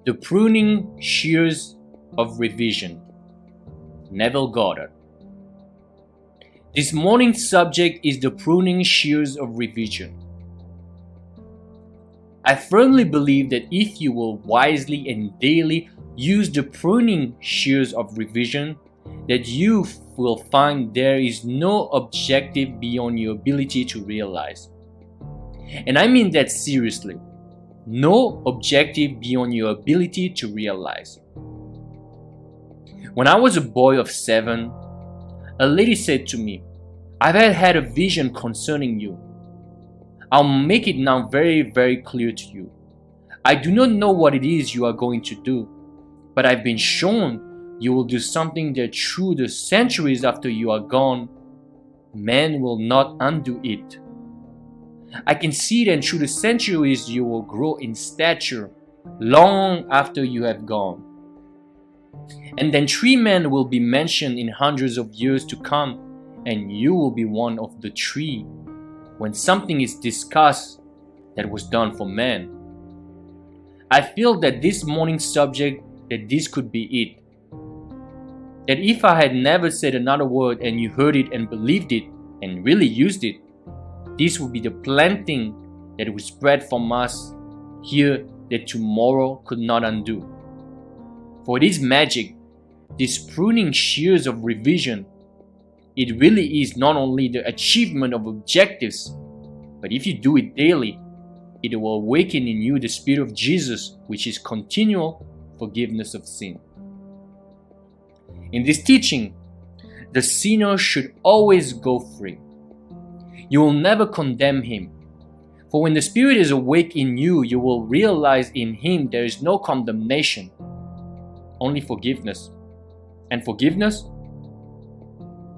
The Pruning Shears of Revision. Neville Goddard. This morning's subject is the pruning shears of revision. I firmly believe that if you will wisely and daily use the pruning shears of revision, that you will find there is no objective beyond your ability to realize. And I mean that seriously. No objective beyond your ability to realize. When I was a boy of 7, a lady said to me, "I've had a vision concerning you. I'll make it now very, very clear to you. I do not know what it is you are going to do, but I've been shown you will do something that through the centuries after you are gone, man will not undo it. I can see that through the centuries you will grow in stature long after you have gone. And then 3 men will be mentioned in hundreds of years to come, and you will be one of the 3 when something is discussed that was done for man." I feel that this morning's subject, that this could be it. That if I had never said another word and you heard it and believed it and really used it, this would be the planting that would spread from us here that tomorrow could not undo. For it is magic, this pruning shears of revision. It really is not only the achievement of objectives, but if you do it daily, it will awaken in you the Spirit of Jesus, which is continual forgiveness of sin. In this teaching, the sinner should always go free. You will never condemn him. For when the Spirit is awake in you, you will realize in him there is no condemnation, only forgiveness. And forgiveness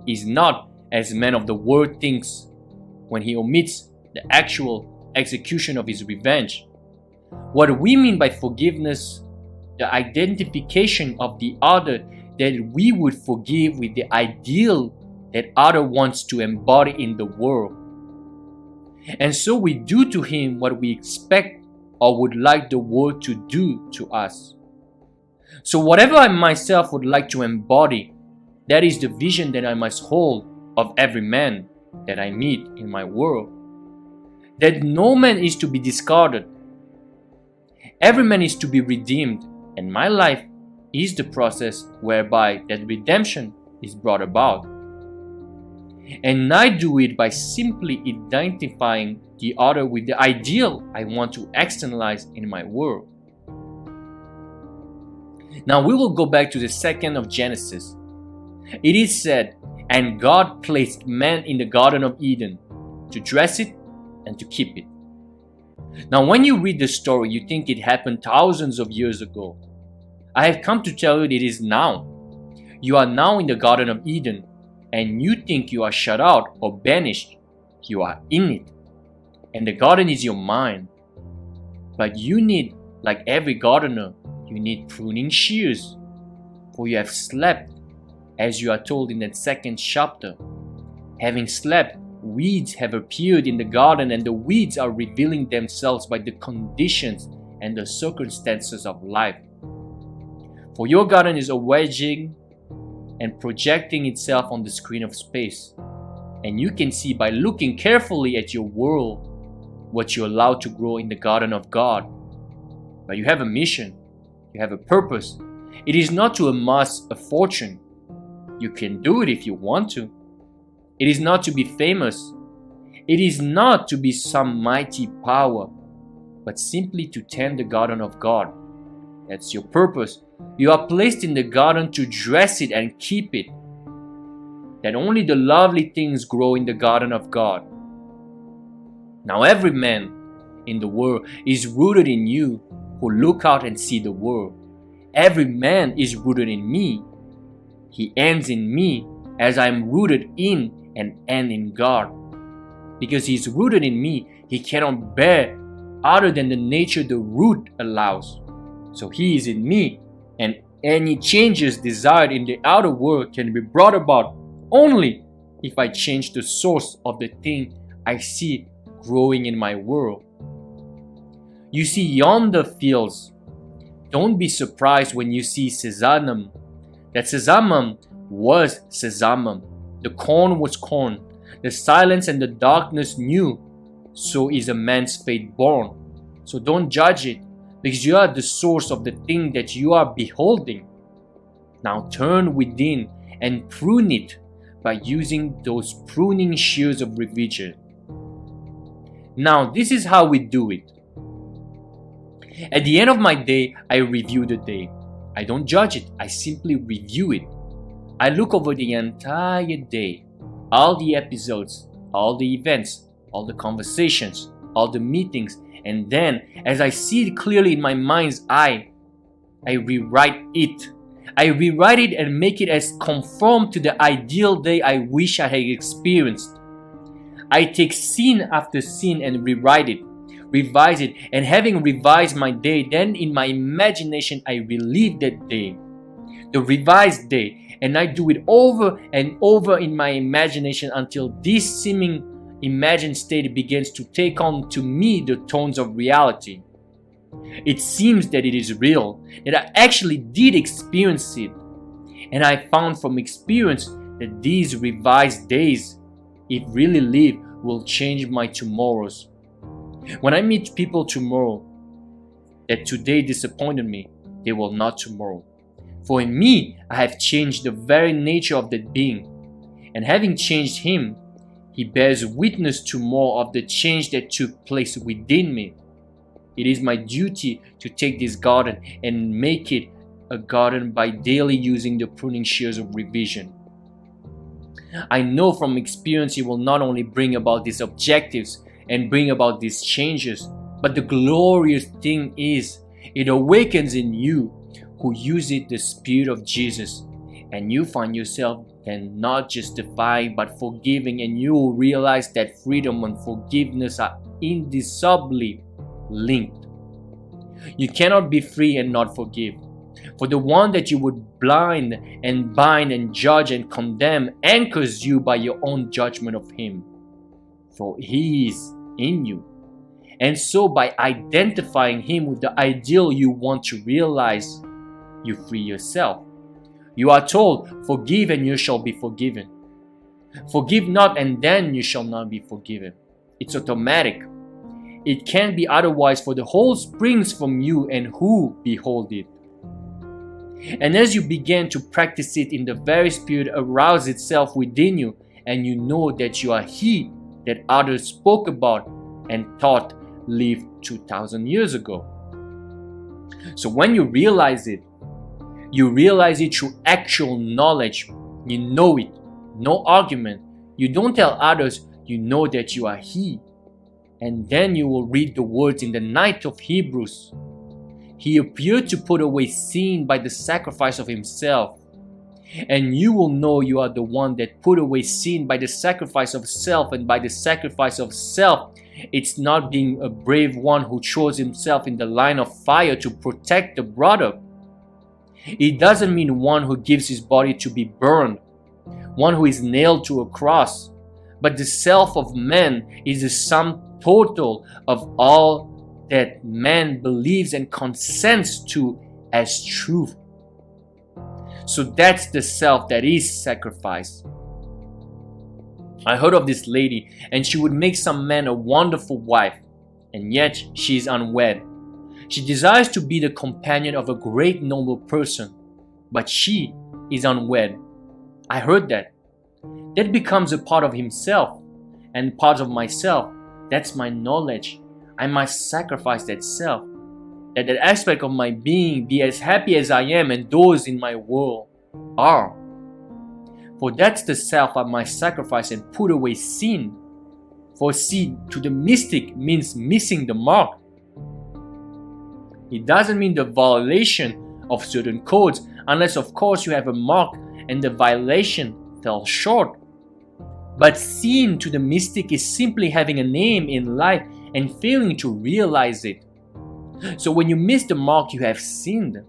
is not as man of the world thinks when he omits the actual execution of his revenge. What we mean by forgiveness, the identification of the other, that we would forgive with the ideal that other wants to embody in the world. And so we do to him what we expect or would like the world to do to us. So whatever I myself would like to embody, that is the vision that I must hold of every man that I meet in my world. That no man is to be discarded. Every man is to be redeemed, and my life is the process whereby that redemption is brought about. And I do it by simply identifying the other with the ideal I want to externalize in my world. Now we will go back to the 2nd of Genesis. It is said, "And God placed man in the Garden of Eden to dress it and to keep it." Now when you read the story, you think it happened thousands of years ago. I have come to tell you it is now. You are now in the Garden of Eden, and you think you are shut out or banished. You are in it. And the garden is your mind. But you need, like every gardener, you need pruning shears. For you have slept, as you are told in that 2nd chapter. Having slept, weeds have appeared in the garden, and the weeds are revealing themselves by the conditions and the circumstances of life. For your garden is wedging and projecting itself on the screen of space. And you can see by looking carefully at your world what you allow to grow in the garden of God. But you have a mission, you have a purpose. It is not to amass a fortune. You can do it if you want to. It is not to be famous. It is not to be some mighty power, but simply to tend the garden of God. That's your purpose. You are placed in the garden to dress it and keep it. That only the lovely things grow in the garden of God. Now every man in the world is rooted in you who look out and see the world. Every man is rooted in me. He ends in me as I am rooted in and end in God. Because he is rooted in me, he cannot bear other than the nature the root allows. So he is in me, and any changes desired in the outer world can be brought about only if I change the source of the thing I see growing in my world. You see yonder fields, Don't be surprised when you see sesamum. That sesamum was sesamum. The corn was corn. The silence and the darkness knew. So is a man's fate born. So don't judge it, because you are the source of the thing that you are beholding. Now turn within and prune it by using those pruning shears of revision. Now, this is how we do it. At the end of my day, I review the day. I don't judge it, I simply review it. I look over the entire day, all the episodes, all the events, all the conversations, all the meetings, and then, as I see it clearly in my mind's eye, I rewrite it. I rewrite it and make it as conform to the ideal day I wish I had experienced. I take scene after scene and rewrite it, revise it, and having revised my day, then in my imagination I relive that day, the revised day, and I do it over and over in my imagination until this seeming imagined state begins to take on to me the tones of reality. It seems that it is real, that I actually did experience it, and I found from experience that these revised days, if really live, will change my tomorrows. When I meet people tomorrow that today disappointed me, they will not tomorrow. For in me, I have changed the very nature of that being, and having changed him, he bears witness to more of the change that took place within me. It is my duty to take this garden and make it a garden by daily using the pruning shears of revision. I know from experience it will not only bring about these objectives and bring about these changes, but the glorious thing is it awakens in you who use it the Spirit of Jesus, and you find yourself then not just defying but forgiving, and you will realize that freedom and forgiveness are indissolubly linked. You cannot be free and not forgive. For the one that you would blind and bind and judge and condemn anchors you by your own judgment of him. For he is in you. And so by identifying him with the ideal you want to realize, you free yourself. You are told, forgive and you shall be forgiven. Forgive not and then you shall not be forgiven. It's automatic. It can't be otherwise, for the whole springs from you and who behold it. And as you begin to practice it, in the very Spirit arouse itself within you, and you know that you are he that others spoke about and thought lived 2,000 years ago. So when you realize it through actual knowledge. You know it, no argument. You don't tell others, you know that you are he. And then you will read the words in the night of Hebrews. He appeared to put away sin by the sacrifice of himself. And you will know you are the one that put away sin by the sacrifice of self. And by the sacrifice of self, it's not being a brave one who throws himself in the line of fire to protect the brother. It doesn't mean one who gives his body to be burned, one who is nailed to a cross. But the self of man is the sum total of all that man believes and consents to as truth. So that's the self that is sacrificed. I heard of this lady, and she would make some man a wonderful wife, and yet she is unwed. She desires to be the companion of a great noble person, but she is unwed. I heard that. That becomes a part of himself, and part of myself. That's my knowledge. I must sacrifice that self, that aspect of my being, be as happy as I am and those in my world are. For that's the self I must sacrifice and put away sin. For sin to the mystic means missing the mark. It doesn't mean the violation of certain codes, unless of course you have a mark and the violation fell short. But sin to the mystic is simply having a name in life and failing to realize it. So when you miss the mark, you have sinned.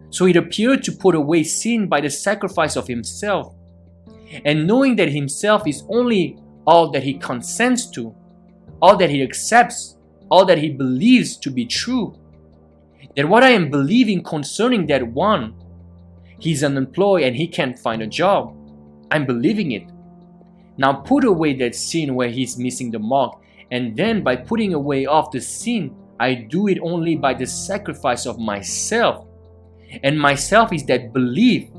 So it appeared to put away sin by the sacrifice of himself. And knowing that himself is only all that he consents to, all that he accepts, all that he believes to be true, That what I am believing concerning that one, he's unemployed and he can't find a job. I'm believing it. Now put away that sin where he's missing the mark, and then by putting away off the sin, I do it only by the sacrifice of myself. And myself is that belief.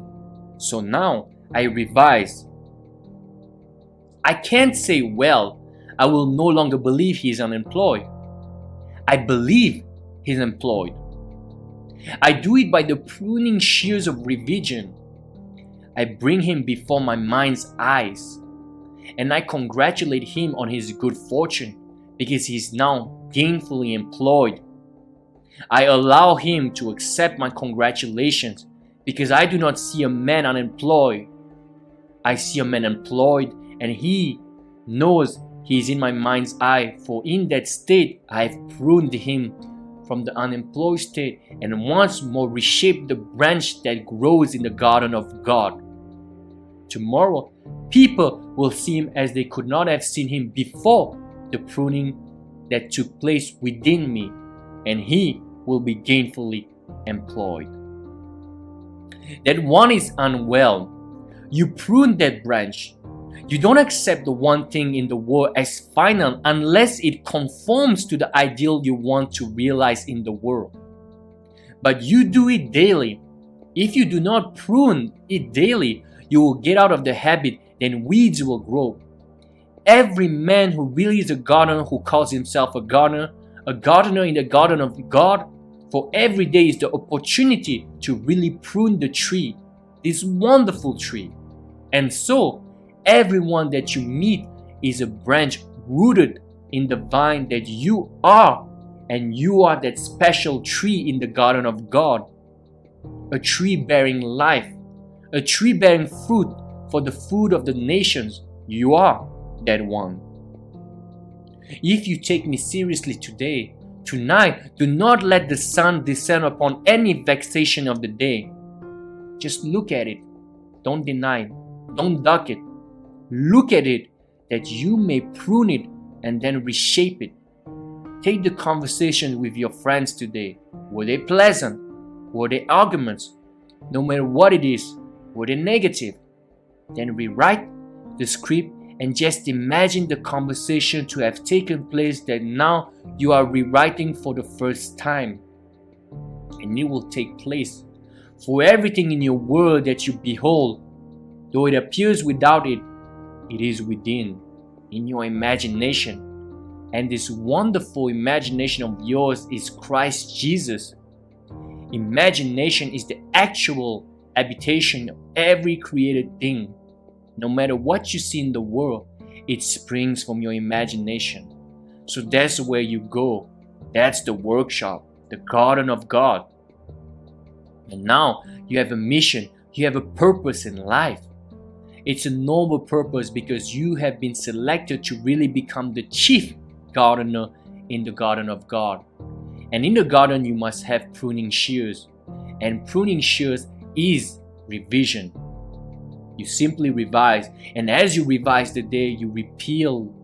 So now I revise. I can't say, well, I will no longer believe he's unemployed. I believe he's employed. I do it by the pruning shears of revision. I bring him before my mind's eyes, and I congratulate him on his good fortune because he's now gainfully employed. I allow him to accept my congratulations because I do not see a man unemployed. I see a man employed, and he knows he is in my mind's eye, for in that state I have pruned him from the unemployed state and once more reshaped the branch that grows in the garden of God. Tomorrow, people will see him as they could not have seen him before the pruning that took place within me, and he will be gainfully employed. That one is unwell. You prune that branch. You don't accept the one thing in the world as final unless it conforms to the ideal you want to realize in the world. But you do it daily. If you do not prune it daily, you will get out of the habit, then weeds will grow. Every man who really is a gardener, who calls himself a gardener in the garden of God, for every day is the opportunity to really prune the tree, this wonderful tree. And so, everyone that you meet is a branch rooted in the vine that you are, and you are that special tree in the garden of God. A tree bearing life, a tree bearing fruit for the food of the nations. You are that one. If you take me seriously today, tonight, do not let the sun descend upon any vexation of the day. Just look at it. Don't deny it. Don't duck it. Look at it that you may prune it and then reshape it. Take the conversation with your friends today. Were they pleasant? Were they arguments? No matter what it is, were they negative? Then rewrite the script and just imagine the conversation to have taken place that now you are rewriting for the first time. And it will take place. For everything in your world that you behold, though it appears without it, it is within, in your imagination. And this wonderful imagination of yours is Christ Jesus. Imagination is the actual habitation of every created thing. No matter what you see in the world, it springs from your imagination. So that's where you go. That's the workshop, the garden of God. And now you have a mission, you have a purpose in life. It's a noble purpose because you have been selected to really become the chief gardener in the garden of God. And in the garden you must have pruning shears. And pruning shears is revision. You simply revise, and as you revise the day, you repeal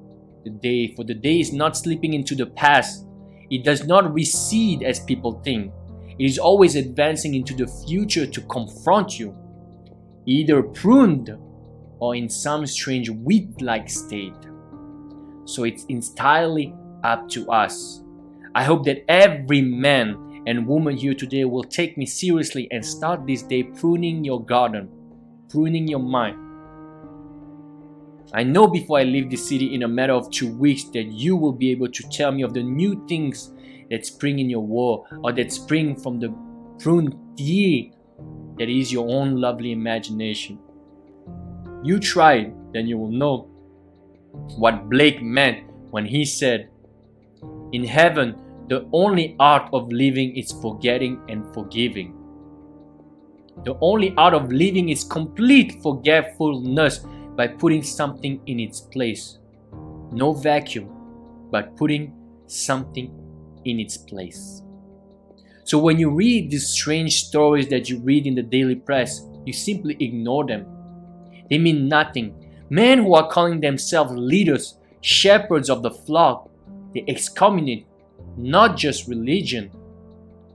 the day, for the day is not slipping into the past. It does not recede as people think. It is always advancing into the future to confront you, either pruned or in some strange weed-like state. So it's entirely up to us. I hope that every man and woman here today will take me seriously and start this day pruning your garden, pruning your mind. I know before I leave this city in a matter of 2 weeks that you will be able to tell me of the new things that spring in your world, or that spring from the pruned tree that is your own lovely imagination. You try it, then you will know what Blake meant when he said, "In heaven, the only art of living is forgetting and forgiving." The only art of living is complete forgetfulness by putting something in its place. No vacuum, but putting something in its place. So when you read these strange stories that you read in the daily press, you simply ignore them. They mean nothing. Men who are calling themselves leaders, shepherds of the flock, they excommunicate not just religion,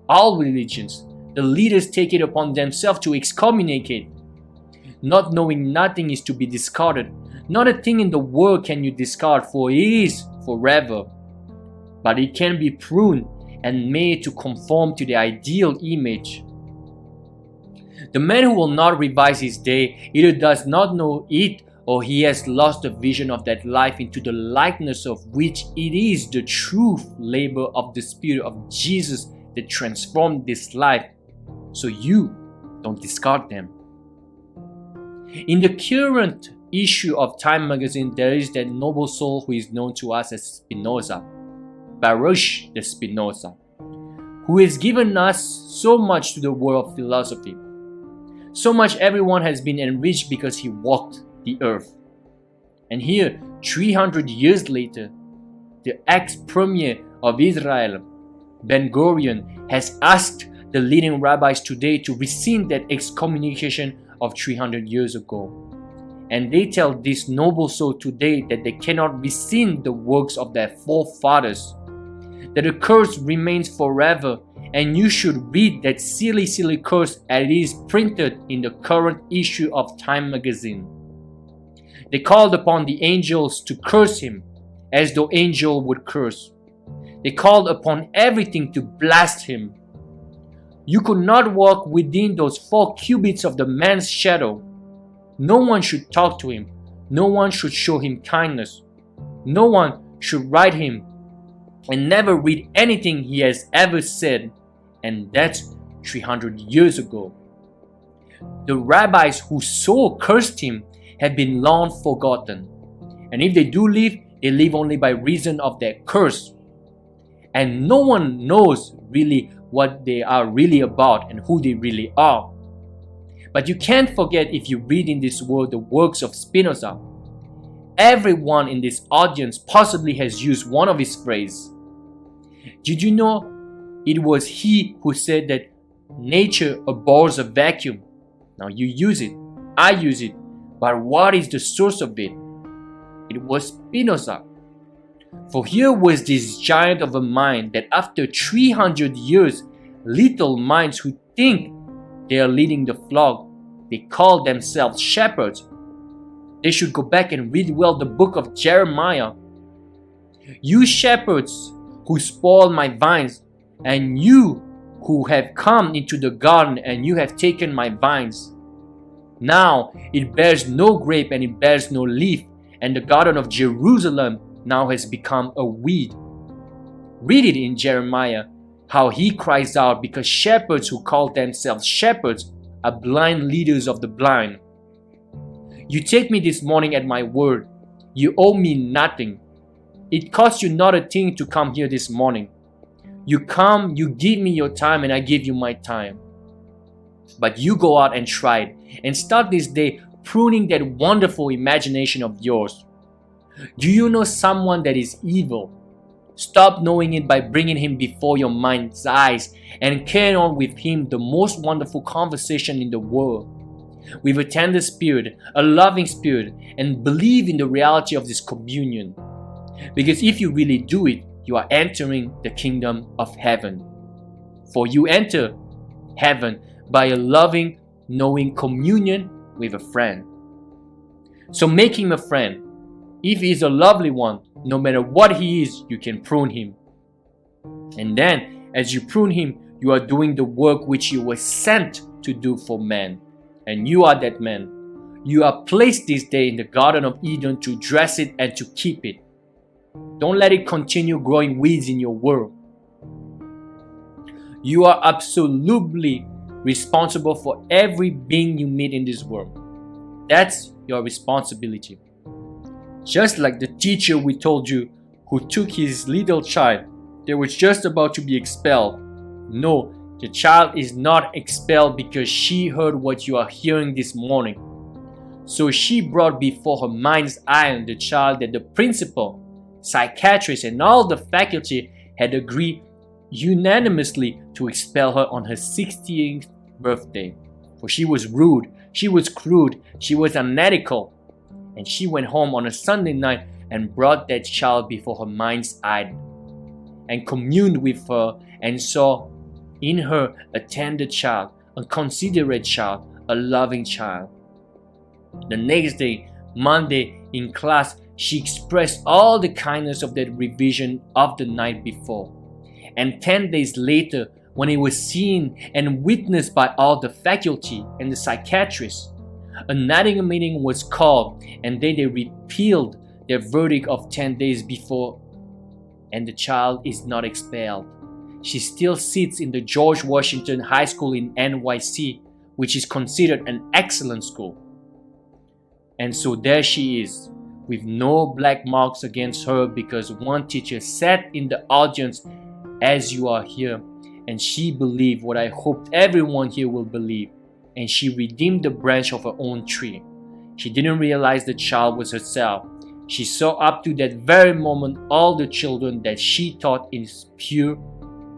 all religions, the leaders take it upon themselves to excommunicate. Not knowing nothing is to be discarded. Not a thing in the world can you discard, for it is forever. But it can be pruned and made to conform to the ideal image. The man who will not revise his day either does not know it, or he has lost the vision of that life into the likeness of which it is the true labor of the Spirit of Jesus that transformed this life. So you don't discard them. In the current issue of Time magazine, there is that noble soul who is known to us as Spinoza, Baruch the Spinoza, who has given us so much to the world of philosophy. So much everyone has been enriched because he walked the earth. And here, 300 years later, the ex-premier of Israel, Ben-Gurion, has asked the leading rabbis today to rescind that excommunication of 300 years ago. And they tell this noble soul today that they cannot rescind the works of their forefathers, that the curse remains forever, and you should read that silly curse as it is printed in the current issue of Time magazine. They called upon the angels to curse him, as though angel would curse. They called upon everything to blast him. You could not walk within those 4 cubits of the man's shadow. No one should talk to him. No one should show him kindness. No one should write him and never read anything he has ever said. And that's 300 years ago. The rabbis who so cursed him have been long forgotten. And if they do live, they live only by reason of their curse. And no one knows really what they are really about and who they really are. But you can't forget, if you read in this world the works of Spinoza, everyone in this audience possibly has used one of his phrases. Did you know it was he who said that nature abhors a vacuum? Now you use it, I use it, but what is the source of it? It was Spinoza. For here was this giant of a mind that after 300 years, little minds who think they are leading the flock, they call themselves shepherds. They should go back and read well the book of Jeremiah. You shepherds who spoil my vines, and you who have come into the garden and you have taken my vines. Now it bears no grape and it bears no leaf, and the garden of Jerusalem now has become a weed. Read it in Jeremiah, how he cries out because shepherds who call themselves shepherds are blind leaders of the blind. You take me this morning at my word. You owe me nothing. It costs you not a thing to come here this morning. You come, you give me your time, and I give you my time. But you go out and try it, and start this day pruning that wonderful imagination of yours. Do you know someone that is evil? Stop knowing it by bringing him before your mind's eyes and carry on with him the most wonderful conversation in the world. With a tender spirit, a loving spirit, and believe in the reality of this communion. Because if you really do it, you are entering the kingdom of heaven. For you enter heaven by a loving, knowing communion with a friend. So make him a friend. If he is a lovely one, no matter what he is, you can prune him. And then, as you prune him, you are doing the work which you were sent to do for man. And you are that man. You are placed this day in the Garden of Eden to dress it and to keep it. Don't let it continue growing weeds in your world. You are absolutely responsible for every being you meet in this world. That's your responsibility. Just like the teacher we told you who took his little child that was just about to be expelled. No, the child is not expelled because she heard what you are hearing this morning. So she brought before her mind's eye the child that the principal, psychiatrist, and all the faculty had agreed unanimously to expel her on her 60th birthday. For she was rude, she was crude, she was unethical. And she went home on a Sunday night and brought that child before her mind's eye and communed with her and saw in her a tender child, a considerate child, a loving child. The next day, Monday, in class, she expressed all the kindness of that revision of the night before. And 10 days later, when it was seen and witnessed by all the faculty and the psychiatrists, a nagging meeting was called, and then they repealed their verdict of 10 days before, and the child is not expelled. She still sits in the George Washington High School in NYC, which is considered an excellent school. And so there she is, with no black marks against her, because one teacher sat in the audience as you are here, and she believed what I hoped everyone here will believe, and she redeemed the branch of her own tree. She didn't realize the child was herself. She saw up to that very moment all the children that she taught in pure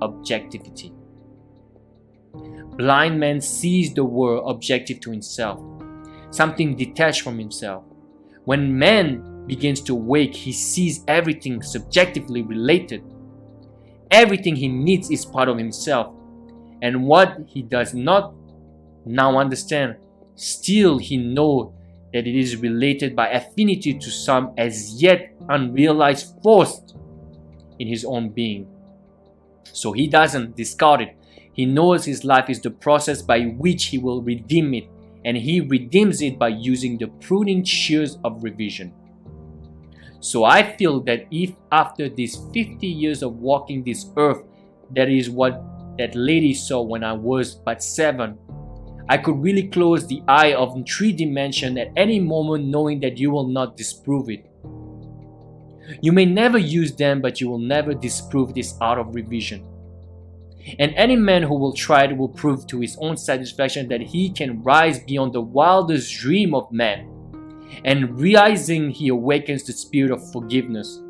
objectivity. Blind man sees the world objective to himself, something detached from himself. When man begins to wake, he sees everything subjectively related. Everything he needs is part of himself, and what he does not now understand, still he knows that it is related by affinity to some as yet unrealized force in his own being. So he doesn't discard it. He knows his life is the process by which he will redeem it, and he redeems it by using the pruning shears of revision. So I feel that if after these 50 years of walking this earth, that is what that lady saw when I was but 7, I could really close the eye of 3 dimension at any moment, knowing that you will not disprove it. You may never use them, but you will never disprove this art of revision. And any man who will try it will prove to his own satisfaction that he can rise beyond the wildest dream of man. And realizing, he awakens the spirit of forgiveness.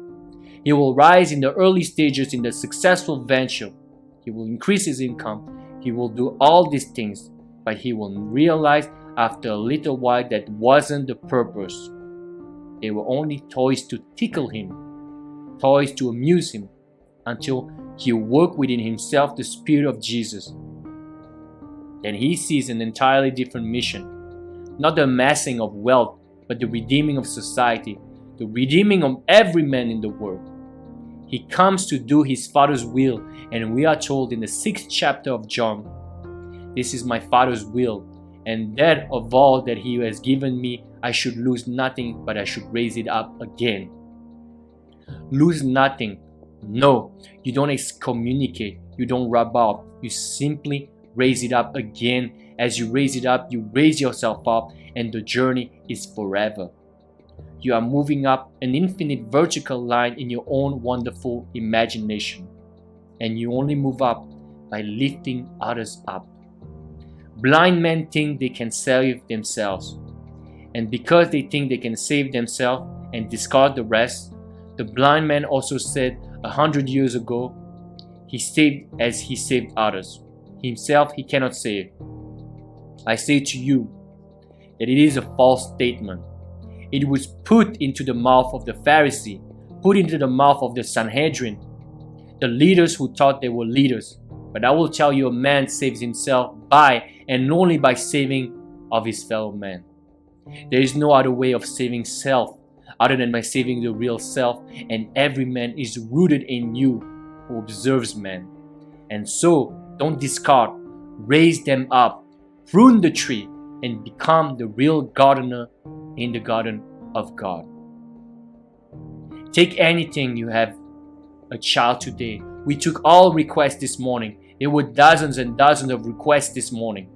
He will rise in the early stages in the successful venture. He will increase his income. He will do all these things, but he will realize after a little while that wasn't the purpose. They were only toys to tickle him, toys to amuse him, until he awoke within himself the Spirit of Jesus. Then he sees an entirely different mission, not the amassing of wealth, but the redeeming of society, the redeeming of every man in the world. He comes to do his Father's will, and we are told in the 6th chapter of John, "This is my Father's will, and that of all that he has given me, I should lose nothing, but I should raise it up again." Lose nothing. No, you don't excommunicate, you don't rub off, you simply raise it up again. As you raise it up, you raise yourself up, and the journey is forever. You are moving up an infinite vertical line in your own wonderful imagination, and you only move up by lifting others up. Blind men think they can save themselves, and because they think they can save themselves and discard the rest, the blind man also said 100 years ago, he saved as he saved others. Himself he cannot save. I say to you that it is a false statement. It was put into the mouth of the Pharisee, put into the mouth of the Sanhedrin, the leaders who thought they were leaders. But I will tell you, a man saves himself by and only by saving of his fellow man. There is no other way of saving self other than by saving the real self, and every man is rooted in you who observes man. And so, don't discard, raise them up, prune the tree, and become the real gardener in the garden of God. Take anything you have a child today. We took all requests this morning. There were dozens and dozens of requests this morning.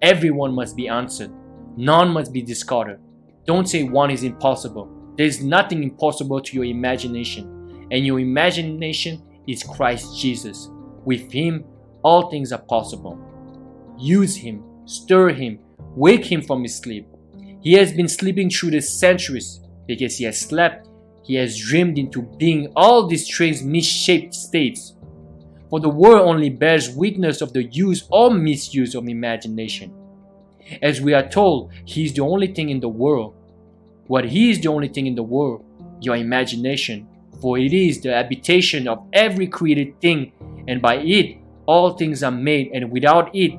Everyone must be answered. None must be discarded. Don't say one is impossible. There is nothing impossible to your imagination, and your imagination is Christ Jesus. With Him, all things are possible. Use Him, stir Him, wake Him from His sleep. He has been sleeping through the centuries. Because He has slept, He has dreamed into being all these strange misshaped states. For the world only bears witness of the use or misuse of imagination. As we are told, He is the only thing in the world. What He is the only thing in the world? Your imagination. For it is the habitation of every created thing, and by it all things are made, and without it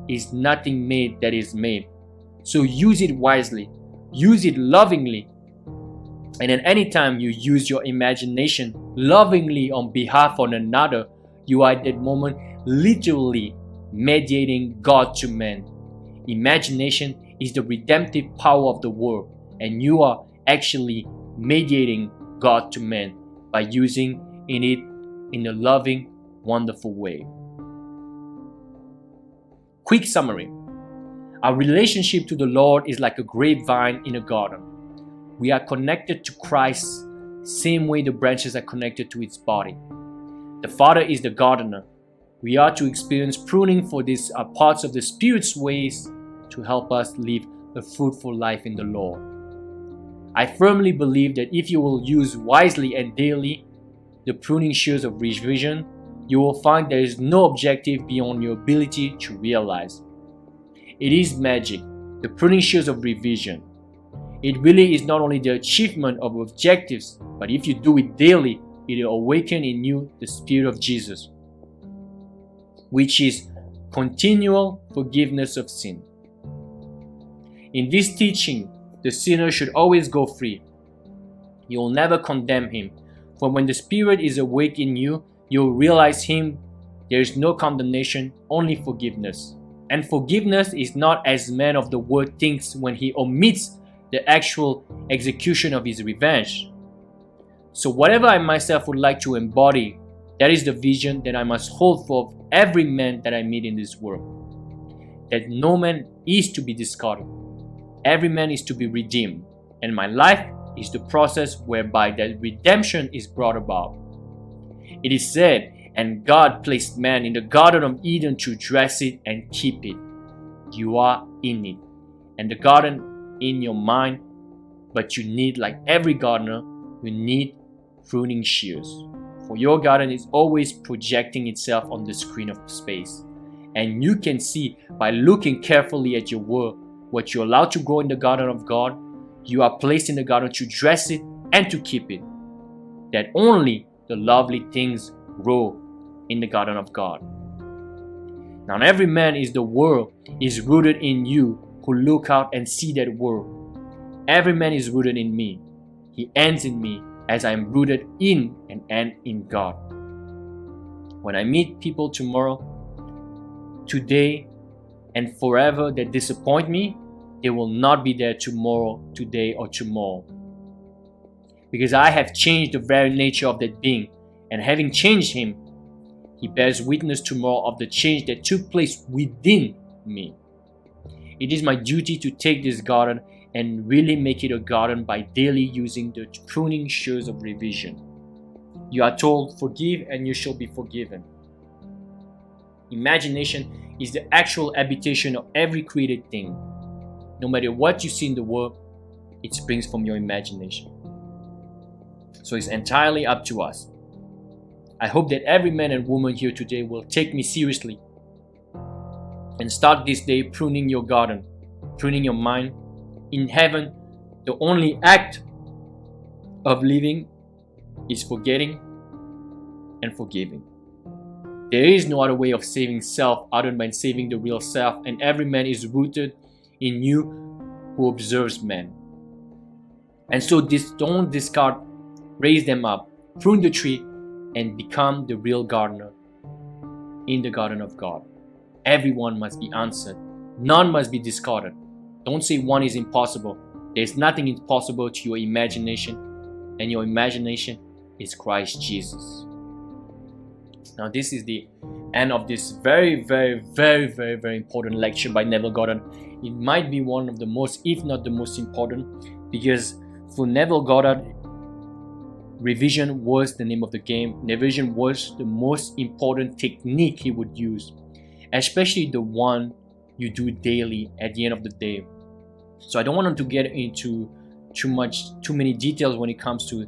is nothing made that is made. So use it wisely, use it lovingly. And at any time you use your imagination lovingly on behalf of another, you are at that moment literally mediating God to man. Imagination is the redemptive power of the world, and you are actually mediating God to man by using it in a loving, wonderful way. Quick summary. Our relationship to the Lord is like a grapevine in a garden. We are connected to Christ, same way the branches are connected to its body. The Father is the gardener. We are to experience pruning, for these are parts of the Spirit's ways to help us live a fruitful life in the Lord. I firmly believe that if you will use wisely and daily the pruning shears of revision, you will find there is no objective beyond your ability to realize. It is magic, the pruning shears of revision. It really is not only the achievement of objectives, but if you do it daily, it will awaken in you the Spirit of Jesus, which is continual forgiveness of sin. In this teaching, the sinner should always go free. You will never condemn him, for when the Spirit is awake in you, you will realize him. There is no condemnation, only forgiveness. And forgiveness is not as man of the word thinks when he omits the actual execution of his revenge. So whatever I myself would like to embody, that is the vision that I must hold for every man that I meet in this world. That no man is to be discarded. Every man is to be redeemed. And my life is the process whereby that redemption is brought about. It is said, and God placed man in the Garden of Eden to dress it and keep it. You are in it. And the garden in your mind, but you need, like every gardener, you need pruning shears. For your garden is always projecting itself on the screen of space. And you can see by looking carefully at your world, what you're allowed to grow in the garden of God. You are placed in the garden to dress it and to keep it. That only the lovely things grow in the garden of God. Now every man is the world is rooted in you who look out and see that world. Every man is rooted in me. He ends in me as I am rooted in and end in God. When I meet people tomorrow, today, and forever that disappoint me, they will not be there tomorrow, today, or tomorrow. Because I have changed the very nature of that being, and having changed him, he bears witness tomorrow of the change that took place within me. It is my duty to take this garden and really make it a garden by daily using the pruning shears of revision. You are told, forgive and you shall be forgiven. Imagination is the actual habitation of every created thing. No matter what you see in the world, it springs from your imagination. So it's entirely up to us. I hope that every man and woman here today will take me seriously and start this day pruning your garden, pruning your mind. In heaven, the only act of living is forgetting and forgiving. There is no other way of saving self other than saving the real self, and every man is rooted in you who observes man. And so don't discard, raise them up, prune the tree, and become the real gardener in the garden of God. Everyone must be answered. None must be discarded. Don't say one is impossible. There's nothing impossible to your imagination, and your imagination is Christ Jesus. Now this is the end of this very, very, very, very, very important lecture by Neville Goddard. It might be one of the most, if not the most important, because for Neville Goddard, revision was the name of the game. Revision was the most important technique he would use, especially the one you do daily at the end of the day. So I don't want him to get into too many details when it comes to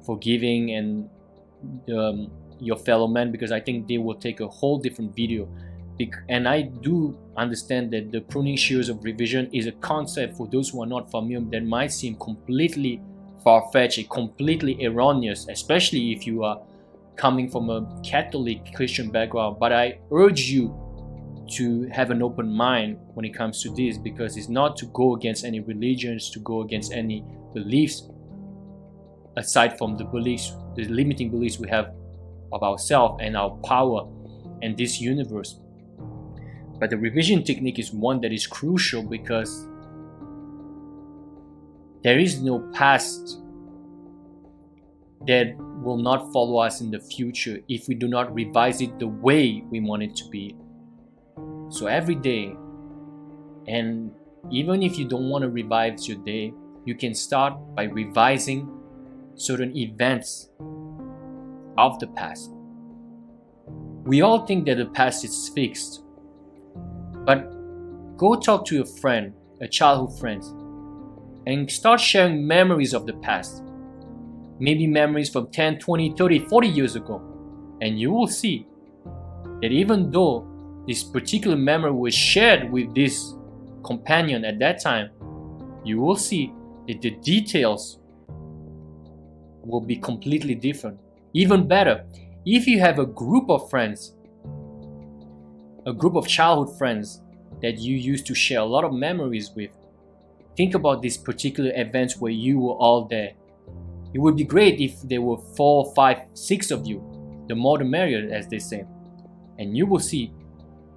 forgiving and your fellow man, because I think they will take a whole different video. And I do understand that the pruning shears of revision is a concept for those who are not familiar that might seem completely far-fetched, completely erroneous, especially if you are coming from a Catholic Christian background, but I urge you to have an open mind when it comes to this, because it's not to go against any religions, to go against any beliefs aside from the beliefs, the limiting beliefs we have of ourselves and our power and this universe. But the revision technique is one that is crucial, because there is no past that will not follow us in the future if we do not revise it the way we want it to be. So every day, and even if you don't want to revise your day, you can start by revising certain events of the past. We all think that the past is fixed, but go talk to your friend, a childhood friend, and start sharing memories of the past. Maybe memories from 10, 20, 30, 40 years ago. And you will see that even though this particular memory was shared with this companion at that time, you will see that the details will be completely different. Even better, if you have a group of friends, a group of childhood friends that you used to share a lot of memories with, think about these particular events where you were all there. It would be great if there were 4, 5, 6 of you. The more the merrier, as they say. And you will see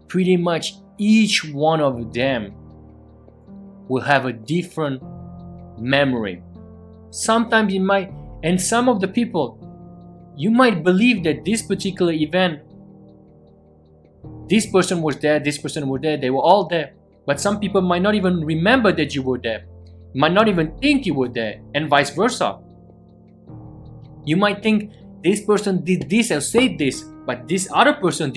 pretty much each one of them will have a different memory. Sometimes you might, and some of the people, you might believe that this particular event, this person was there, this person was there, they were all there. But some people might not even remember that you were there, might not even think you were there, and vice versa. You might think this person did this or said this, but this other person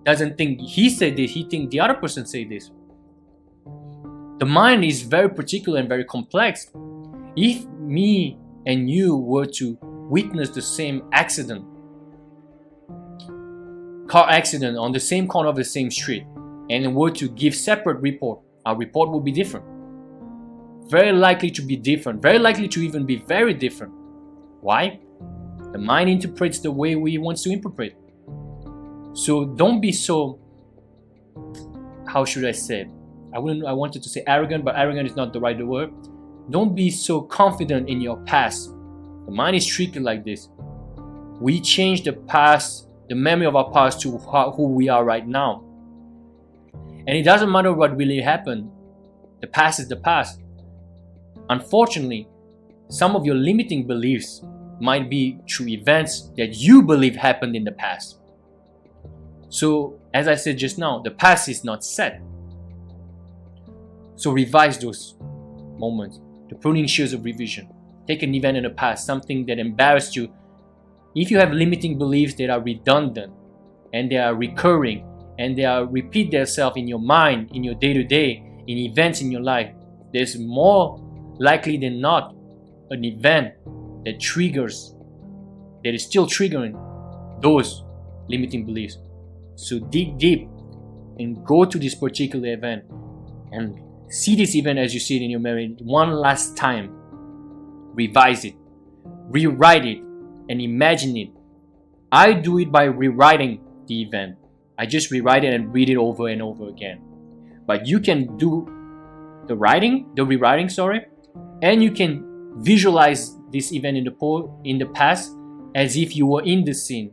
doesn't think he said this, he thinks the other person said this. The mind is very particular and very complex. If me and you were to witness the same accident, car accident on the same corner of the same street, and were to give separate report, our report will be different. Very likely to be different, very likely to even be very different. Why? The mind interprets the way we want to interpret. So don't be so, how should I say? I wanted to say arrogant, but arrogant is not the right word. Don't be so confident in your past. The mind is tricky like this. We change the past, the memory of our past, to who we are right now. And it doesn't matter what really happened. The past is the past. Unfortunately, some of your limiting beliefs might be through events that you believe happened in the past. So, as I said just now, the past is not set. So revise those moments. The pruning shears of revision. Take an event in the past, something that embarrassed you. If you have limiting beliefs that are redundant and they are recurring and they are repeat themselves in your mind, in your day-to-day, in events in your life, there's more likely than not an event that is still triggering those limiting beliefs. So dig deep and go to this particular event and see this event as you see it in your memory one last time. Revise it, rewrite it, and imagine it. I do it by rewriting the event. I just rewrite it and read it over and over again. But you can do the rewriting, and you can visualize this event in the past as if you were in the scene,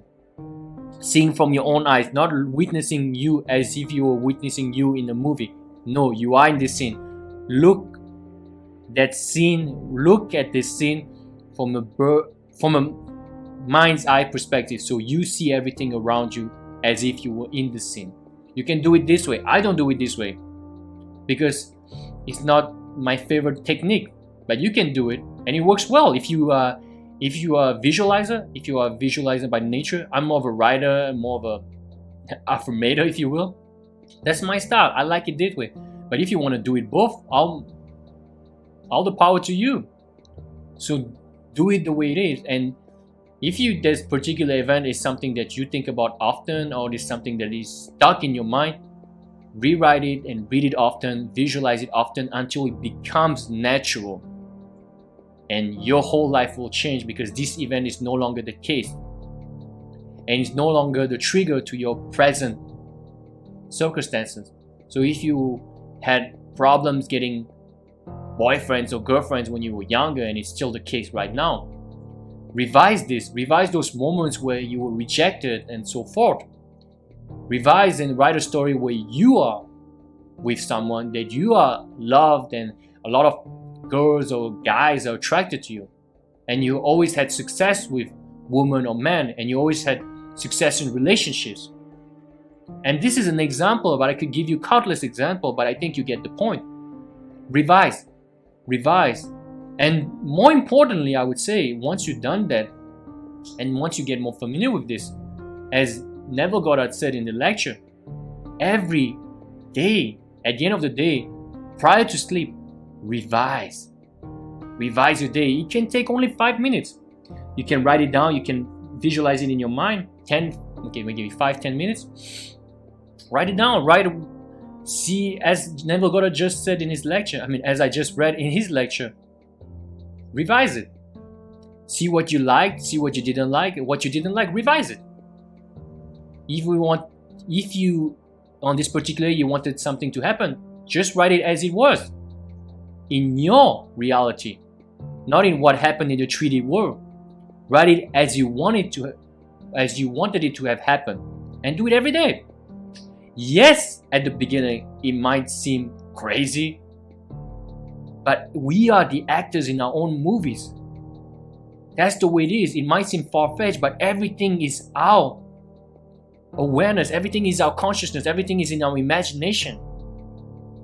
seeing from your own eyes, not witnessing you as if you were witnessing you in a movie. No, you are in the scene. Look at this scene from a mind's eye perspective, so you see everything around you as if you were in the scene. You can do it this way. I don't do it this way because it's not my favorite technique, but you can do it and it works well. If you are a visualizer by nature, I'm more of a writer, more of a affirmator, if you will. That's my style. I like it this way. But if you want to do it both, all the power to you. So do it the way it is. And if this particular event is something that you think about often, or is something that is stuck in your mind, rewrite it and read it often, visualize it often until it becomes natural. And your whole life will change because this event is no longer the case. and it's no longer the trigger to your present circumstances. So if you had problems getting boyfriends or girlfriends when you were younger, and it's still the case right now, revise those moments where you were rejected and so forth. Revise and write a story where you are with someone, that you are loved and a lot of girls or guys are attracted to you, and you always had success with women or men, and you always had success in relationships. And this is an example, but I could give you countless examples, but I think you get the point. Revise. And more importantly, I would say, once you've done that, and once you get more familiar with this, as Neville Goddard said in the lecture, every day, at the end of the day, prior to sleep, revise your day. It can take only 5 minutes. You can write it down, you can visualize it in your mind. 10 minutes. Write it down. See, as Neville Goddard just said in his lecture, as I just read in his lecture, revise it. See what you liked, see what you didn't like, revise it. If you on this particular you wanted something to happen, just write it as it was in your reality, not in what happened in the 3D world. Write it as you wanted it to have happened, and do it every day. Yes, at the beginning it might seem crazy, but we are the actors in our own movies. That's the way it is. It might seem far-fetched, but everything is our awareness, everything is our consciousness, everything is in our imagination.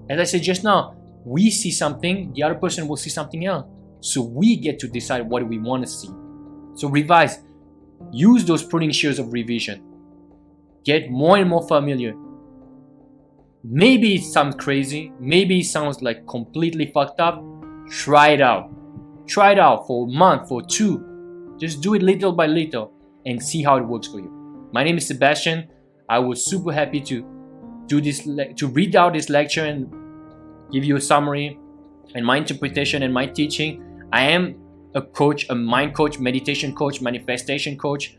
As I said just now, we see something, the other person will see something else. So we get to decide what we want to see. So revise. Use those pruning shears of revision. Get more and more familiar. Maybe it sounds crazy. Maybe it sounds like completely fucked up. Try it out. Try it out for a month, for 2. Just do it little by little and see how it works for you. My name is Sebastian. I was super happy to do this, to read out this lecture and give you a summary and my interpretation and my teaching. I am a coach, a mind coach, meditation coach, manifestation coach.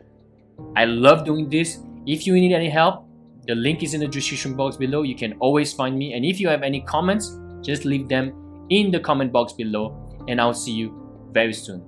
I love doing this. If you need any help, the link is in the description box below. You can always find me. And if you have any comments, just leave them in the comment box below. And I'll see you very soon.